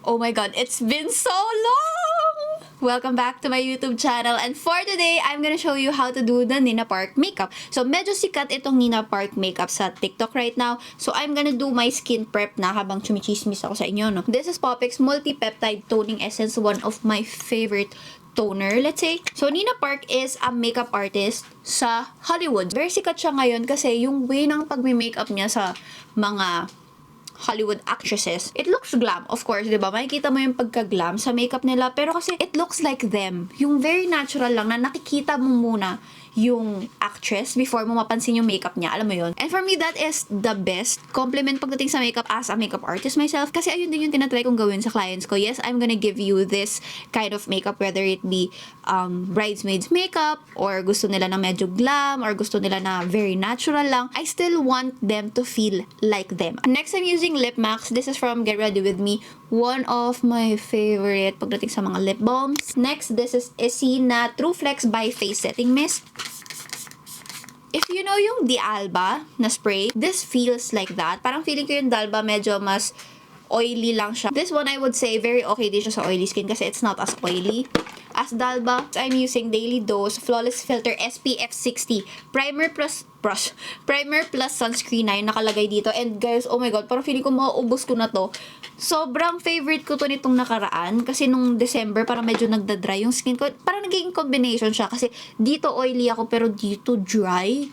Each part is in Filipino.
Oh my god, it's been so long! Welcome back to my YouTube channel, and for today, I'm gonna show you how to do the Nina Park makeup. So, medyo sikat itong Nina Park makeup sa TikTok right now. So, I'm gonna do my skin prep na habang chumichismis ako sa inyo, no? This is Popique's Multi-Peptide Toning Essence, one of my favorite toner, let's say. So, Nina Park is a makeup artist sa Hollywood. Very sikat siya ngayon kasi yung way ng pagme-makeup niya sa mga Hollywood actresses, it looks glam, of course, di ba? Makikita mo yung pagka-glam sa makeup nila, pero kasi it looks like them. Yung very natural lang na nakikita mo muna yung actress before mo mapansin yung makeup niya, alam mo yun? And for me, that is the best compliment pagdating sa makeup as a makeup artist myself, kasi ayun din yung tinatry kong gawin sa clients ko. Yes, I'm gonna give you this kind of makeup, whether it be bridesmaids makeup, or gusto nila na medyo glam, or gusto nila na very natural lang. I still want them to feel like them. Next, I'm using Lip Maxx. This is from Get Ready With Me. One of my favorite pagdating sa mga lip balms. Next, this is Issy na True Flex by Face Setting Mist. If you know yung D'Alba na spray, this feels like that. Parang feeling ko yung D'Alba medyo mas oily lang siya. This one, I would say, very okay din siya sa oily skin kasi it's not as oily as D'Alba. I'm using Daily Dose Flawless Filter SPF 60 Primer plus sunscreen na yung nakalagay dito. And guys, oh my god, parang feeling ko mauubos ko na to. Sobrang favorite ko to nitong nakaraan kasi nung December parang medyo nagda-dry yung skin ko. Parang naging combination siya kasi dito oily ako pero dito dry.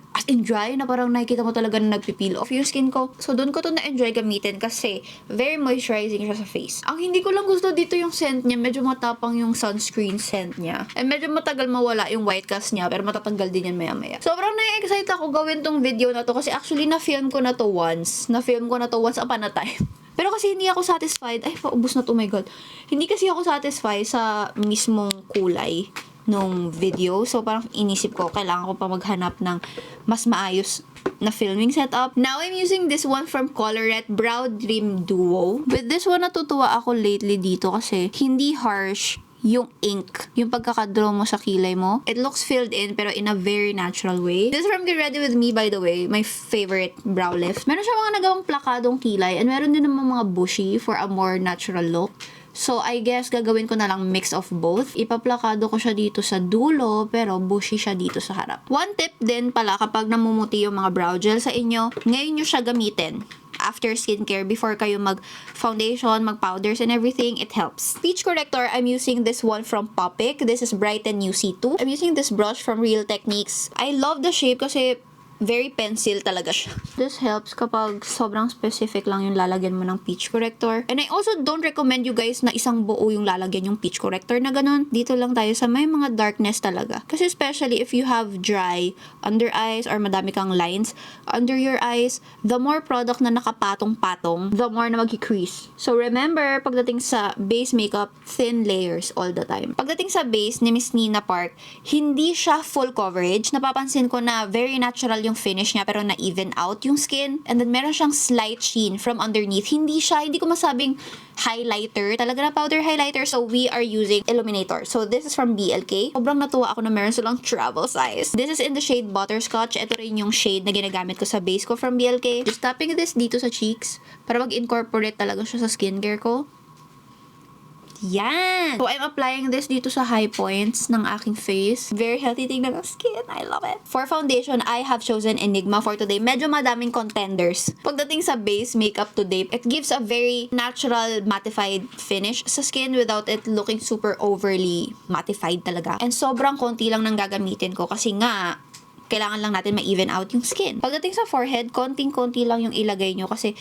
As in dry na parang nakikita mo talaga na nagpipeel off yung skin ko. So, doon ko to na-enjoy gamitin kasi very moisturizing siya sa face. Ang hindi ko lang gusto dito yung scent niya. Medyo matapang yung sunscreen scent niya. And medyo matagal mawala yung white cast niya pero matatanggal din yan maya-maya. Sobrang na-excite ako gawin tong video na to kasi actually na-film ko na to once. Na-film ko na to once upon a time. Pero kasi hindi ako satisfied. Ay, paubos na to, oh my god. Hindi kasi ako satisfied sa mismong kulay nung video. So, parang inisip ko, kailangan ko pa maghanap ng mas maayos na filming setup. Now, I'm using this one from Colourette Brow Dream Duo. With this one, natutuwa ako lately dito kasi hindi harsh yung ink, yung pagkakadraw mo sa kilay mo. It looks filled in pero in a very natural way. This is from Get Ready With Me, by the way. My favorite Browlift. Meron siya mga nagawang plakadong kilay and meron din naman mga bushy for a more natural look. So, I guess, gagawin ko na lang mix of both. Ipaplakado ko siya dito sa dulo, pero bushy siya dito sa harap. One tip din pala kapag namumuti yung mga brow gel sa inyo, ngayon nyo siya gamitin after skincare before kayo mag-foundation, mag-powders and everything, it helps. Peach corrector, I'm using this one from Popique. This is Brighten UC2. I'm using this brush from Real Techniques. I love the shape kasi very pencil talaga siya. This helps kapag sobrang specific lang yung lalagyan mo ng peach corrector. And I also don't recommend you guys na isang buo yung lalagyan yung peach corrector na ganun. Dito lang tayo sa may mga darkness talaga. Kasi especially if you have dry under eyes or madami kang lines under your eyes, the more product na nakapatong-patong, the more na mag-crease. So remember, pagdating sa base makeup, thin layers all the time. Pagdating sa base ni Miss Nina Park, hindi siya full coverage. Napapansin ko na very natural yung finish niya pero na-even out yung skin. And then meron siyang slight sheen from underneath. Hindi ko masabing highlighter. Talaga na powder highlighter. So we are using Illuminator. So this is from BLK. Sobrang natuwa ako na meron silang travel size. This is in the shade Butterscotch. Ito rin yung shade na ginagamit ko sa base ko from BLK. Just tapping this dito sa cheeks para mag-incorporate talaga siya sa skincare ko. Yan! So, I'm applying this dito sa high points ng aking face. Very healthy tingnan ng skin. I love it. For foundation, I have chosen Enigma for today. Medyo madaming contenders. Pagdating sa base makeup today, it gives a very natural mattified finish sa skin without it looking super overly mattified talaga. And sobrang konti lang nang gagamitin ko kasi nga, kailangan lang natin ma-even out yung skin. Pagdating sa forehead, konting-konti lang yung ilagay nyo kasi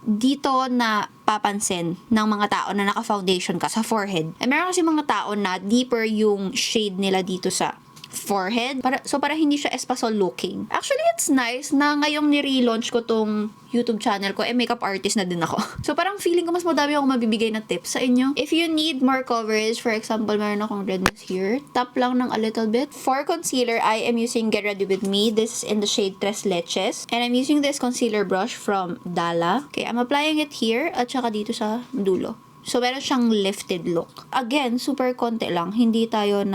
dito na papansin ng mga tao na naka-foundation ka sa forehead. Eh, meron kasi mga tao na deeper yung shade nila dito sa forehead. So, para hindi siya espasol looking. Actually, it's nice na ngayong ni-relaunch ko tong YouTube channel ko, makeup artist na din ako. So, parang feeling ko mas madami akong mabibigay na tips sa inyo. If you need more coverage, for example, meron akong redness here, tap lang ng a little bit. For concealer, I am using Get Ready With Me. This is in the shade Tres Leches. And I'm using this concealer brush from Dala. Okay, I'm applying it here at saka dito sa dulo. So, meron siyang lifted look. Again, super konti lang. Hindi tayo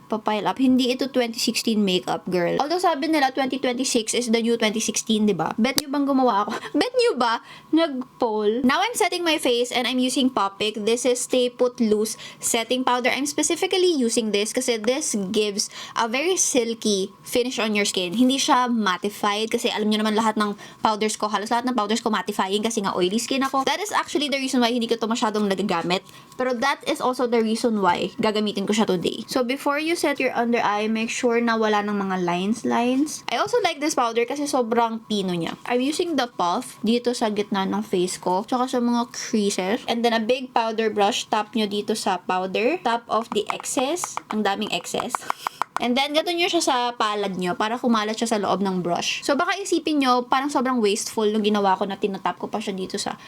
papile up. Hindi ito 2016 makeup, girl. Although sabi nila 2026 is the new 2016, diba? Bet nyo bang gumawa ako? Bet nyo ba? Nag-poll. Now I'm setting my face and I'm using Popique. This is Stay Put Loose setting powder. I'm specifically using this kasi this gives a very silky finish on your skin. Hindi siya mattified kasi alam nyo naman lahat ng powders ko, halos lahat ng powders ko mattifying kasi nga oily skin ako. That is actually the reason why hindi ko to masyadong nagagamit. Pero that is also the reason why gagamitin ko siya today. So before you set your under eye, make sure na wala ng mga lines. I also like this powder kasi sobrang pino niya. I'm using the puff dito sa gitna ng face ko, tsaka sa mga creases. And then a big powder brush, tap nyo dito sa powder, tap off the excess, ang daming excess. And then, gato nyo siya sa palad nyo para kumalat siya sa loob ng brush. So, baka isipin nyo, parang sobrang wasteful nung ginawa ko na tinatap ko pa siya dito sa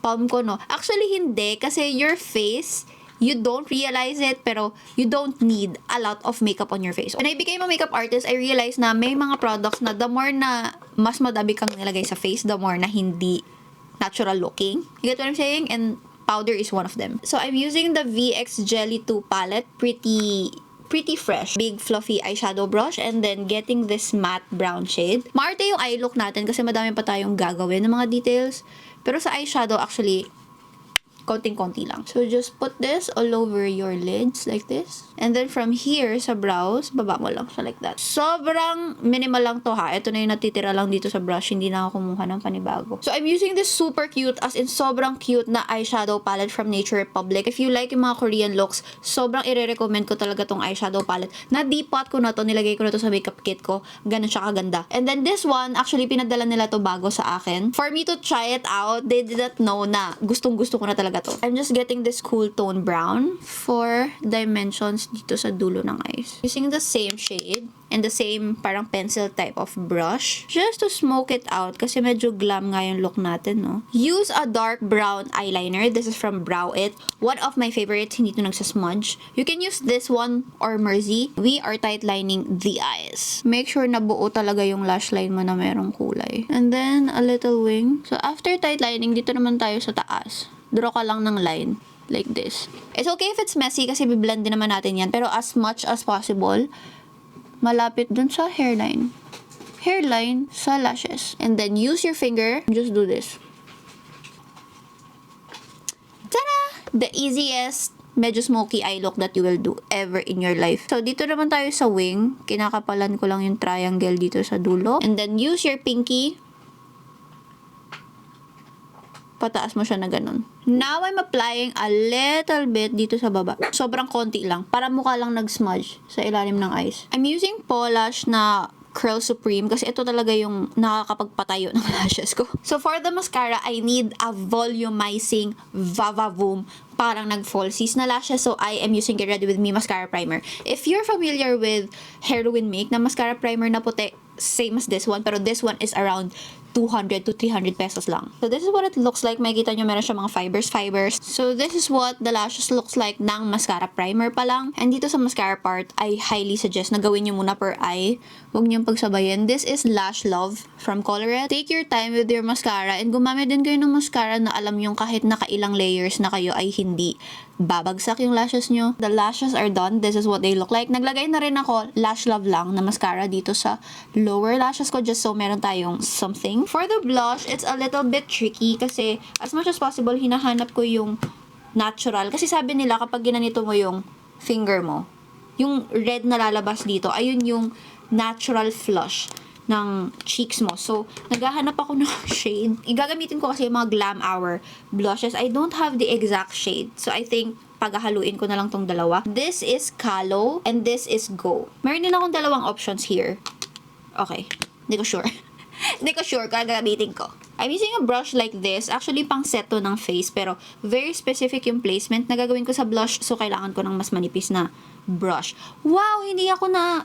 palm ko, no? Actually, hindi. Kasi your face, you don't realize it, pero you don't need a lot of makeup on your face. When I became a makeup artist, I realized na may mga products na the more na mas madami kang nilagay sa face, the more na hindi natural looking. You get what I'm saying? And powder is one of them. So, I'm using the VX Jelly 2 palette. Pretty fresh. Big fluffy eyeshadow brush and then getting this matte brown shade. Maarte yung eye look natin kasi madami pa tayong gagawin ng mga details. Pero sa eyeshadow, actually, konting-konti lang. So, just put this all over your lids like this. And then from here, sa brows, baba mo lang siya like that. Sobrang minimal lang to ha. Ito na yung natitira lang dito sa brush. Hindi na ako kumuha ng panibago. So, I'm using this super cute, as in sobrang cute na eyeshadow palette from Nature Republic. If you like yung mga Korean looks, sobrang i-recommend ko talaga tong eyeshadow palette. Na-depot ko na to, nilagay ko na to sa makeup kit ko. Ganun siya kaganda. And then this one, actually, pinadala nila to bago sa akin. For me to try it out, they didn't know na gustong-gusto ko na talaga to. I'm just getting this cool tone brown for dimensions dito sa dulo ng eyes. Using the same shade and the same parang pencil type of brush just to smoke it out kasi medyo glam nga yung look natin, no? Use a dark brown eyeliner. This is from Browit. One of my favorites, hindi to nagsasmudge. You can use this one or Mercy. We are tight lining the eyes. Make sure na buo talaga yung lash line mo na merong kulay. And then a little wing. So after tight lining, dito naman tayo sa taas. Draw ka lang ng line like this. It's okay if it's messy kasi biblend din naman natin yan. Pero as much as possible, malapit dun sa hairline. Hairline sa lashes. And then use your finger. Just do this. Ta-da! The easiest medyo smoky eye look that you will do ever in your life. So, dito naman tayo sa wing. Kinakapalan ko lang yung triangle dito sa dulo. And then use your pinky. Pataas mo siya na ganun. Now, I'm applying a little bit dito sa baba. Sobrang konti lang. Para mukha lang nag-smudge sa ilalim ng eyes. I'm using Paulash na Curl Supreme kasi ito talaga yung nakakapagpatayo ng lashes ko. So, for the mascara, I need a volumizing Vavavoom parang nag-falsies na lashes. So, I am using Get Ready With Me Mascara Primer. If you're familiar with Heroin Make na mascara primer na puti, same as this one, pero this one is around 200 to 300 pesos lang. So, this is what it looks like. Makikita nyo, meron siya mga fibers. So, this is what the lashes looks like ng mascara primer pa lang. And dito sa mascara part, I highly suggest na gawin nyo muna per eye. Huwag nyo pagsabayin. This is Lash Love from Colourette. Take your time with your mascara and gumamit din kayo ng mascara na alam yung kahit nakailang layers na kayo ay hindi babagsak yung lashes nyo. The lashes are done. This is what they look like. Naglagay na rin ako Lash Love lang na mascara dito sa lower lashes ko just so meron tayong something. For the blush, it's a little bit tricky kasi as much as possible, hinahanap ko yung natural. Kasi sabi nila kapag ginanito mo yung finger mo, yung red na lalabas dito, ayun yung natural flush ng cheeks mo. So, naghahanap ako ng shade. Igagamitin ko kasi yung mga Glam Hour blushes. I don't have the exact shade. So, I think paghahaluin ko na lang tong dalawa. This is Calo and this is Go. Meron din akong dalawang options here. Okay. Hindi ko sure. Hindi ko sure kung gagamitin ko. I'm using a brush like this. Actually, pang set to ng face. Pero, very specific yung placement na gagawin ko sa blush. So, kailangan ko ng mas manipis na brush. Wow! Hindi ako na,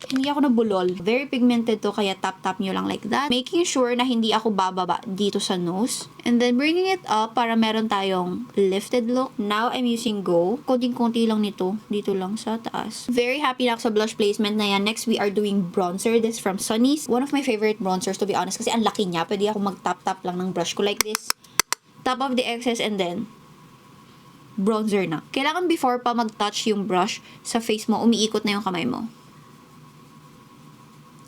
hindi ako nabulol. Very pigmented to, kaya tap-tap nyo lang like that. Making sure na hindi ako bababa dito sa nose. And then, bringing it up para meron tayong lifted look. Now, I'm using Go. Konting-konti lang nito. Dito lang sa taas. Very happy na ako sa blush placement na yan. Next, we are doing bronzer. This from Sunny's. One of my favorite bronzers, to be honest. Kasi ang laki niya. Pwede ako mag-tap-tap lang ng brush ko like this. Top of the excess and then bronzer na. Kailangan before pa mag-touch yung brush sa face mo, umiikot na yung kamay mo.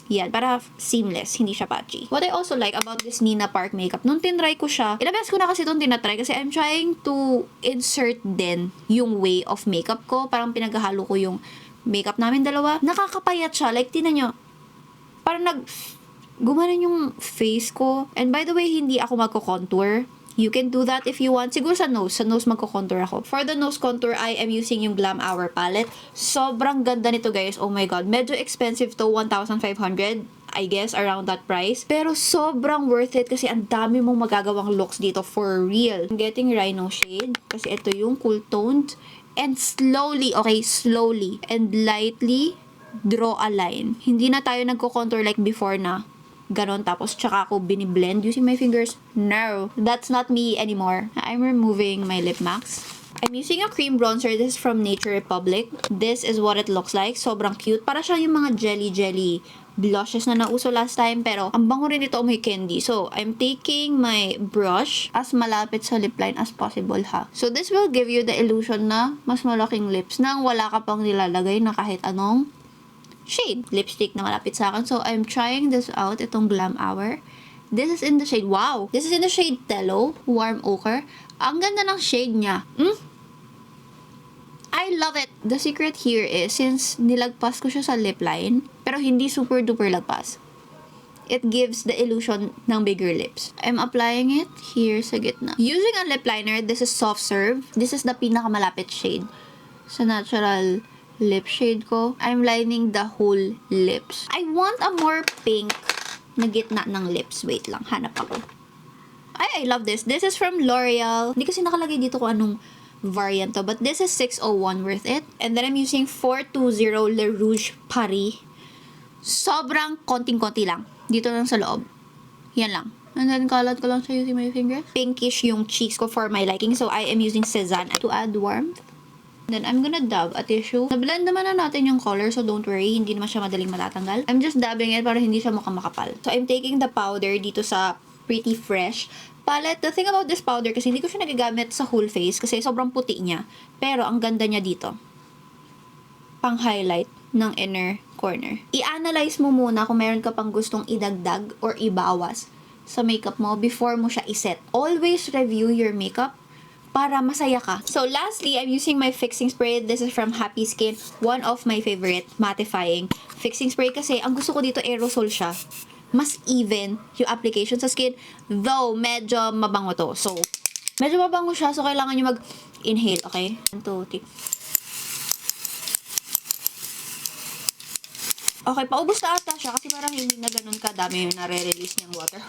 Yan, para seamless, hindi siya patchy. What I also like about this Nina Park makeup, nung tinry ko siya, ilang beses ko na kasi itong tinatry kasi I'm trying to insert din yung way of makeup ko. Parang pinaghahalo ko yung makeup namin dalawa. Nakakapayat siya. Like, tinan nyo, parang gumanan yung face ko. And by the way, hindi ako magko-contour. You can do that if you want. Siguro sa nose magko-contour ako. For the nose contour, I am using yung Glam Hour palette. Sobrang ganda nito, guys. Oh my god. Medyo expensive to, 1,500. I guess, around that price. Pero sobrang worth it kasi ang dami mong magagawang looks dito for real. I'm getting Rhino shade kasi ito yung cool toned. And slowly, okay, slowly and lightly draw a line. Hindi na tayo nagko-contour like before na ganon, tapos tsaka ako biniblend using my fingers. No, that's not me anymore. I'm removing my lip max. I'm using a cream bronzer. This is from Nature Republic. This is what it looks like. Sobrang cute. Para siya yung mga jelly blushes na nauso last time, pero ang bango rin ito, may candy. So, I'm taking my brush as malapit sa lip line as possible, ha. So, this will give you the illusion na mas malaking lips nang wala ka pang nilalagay na kahit anong shade. Lipstick na malapit sa akin. So, I'm trying this out, itong Glam Hour. This is in the shade, wow! This is in the shade Tello, Warm Ochre. Ang ganda ng shade niya. I love it! The secret here is, since nilagpas ko siya sa lip line, pero hindi super duper lagpas, it gives the illusion ng bigger lips. I'm applying it here sa gitna. Using a lip liner, this is Soft Serve. This is the pinakamalapit shade sa natural lip shade ko. I'm lining the whole lips. I want a more pink na gitna ng lips. Wait lang, hanap ako. I love this. This is from L'Oreal. Hindi kasi nakalagay dito kung anong variant to, but this is 601, worth it. And then I'm using 420 Le Rouge Paris. Sobrang konting-konti lang. Dito lang sa loob. Yan lang. And then kalat ko lang siya using my fingers. Pinkish yung cheeks ko for my liking, so I am using Cezanne to add warmth. Then, I'm gonna dab a tissue. Na-blend naman na natin yung color, so don't worry. Hindi naman siya madaling matatanggal. I'm just dabbing it para hindi siya mukhang makapal. So, I'm taking the powder dito sa Pretty Fresh palette. The thing about this powder, kasi hindi ko siya nagagamit sa whole face kasi sobrang puti niya. Pero, ang ganda niya dito. Pang-highlight ng inner corner. I-analyze mo muna kung meron ka pang gustong idagdag or ibawas sa makeup mo before mo siya iset. Always review your makeup para masaya ka. So, lastly, I'm using my fixing spray. This is from Happy Skin. One of my favorite mattifying fixing spray kasi ang gusto ko dito, aerosol siya. Mas even yung application sa skin. Though, medyo mabango to. So, medyo mabango siya. So, kailangan nyo mag-inhale. Okay? 1, 2, 3. Okay, paubos na ata siya kasi parang hindi na ganun kadami yung nare-release niyang water.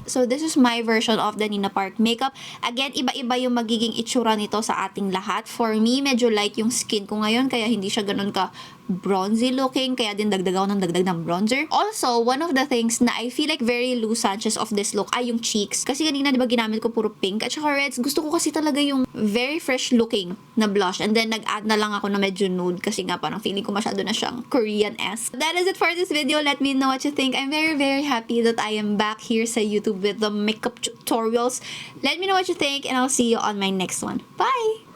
So, this is my version of the Nina Park makeup. Again, iba-iba yung magiging itsura nito sa ating lahat. For me, medyo light yung skin ko ngayon, kaya hindi siya ganun ka bronzy looking, kaya din dagdag ako ng dagdag ng bronzer. Also, one of the things na I feel like very loose Sanchez of this look ay yung cheeks. Kasi kanina, di ba, ginamit ko puro pink at saka reds. Gusto ko kasi talaga yung very fresh looking na blush. And then, nag-add na lang ako na medyo nude kasi nga parang feeling ko masyado na siyang Korean-esque. That is it for this video. Let me know what you think. I'm very, very happy that I am back here sa YouTube with the makeup tutorials. Let me know what you think and I'll see you on my next one. Bye!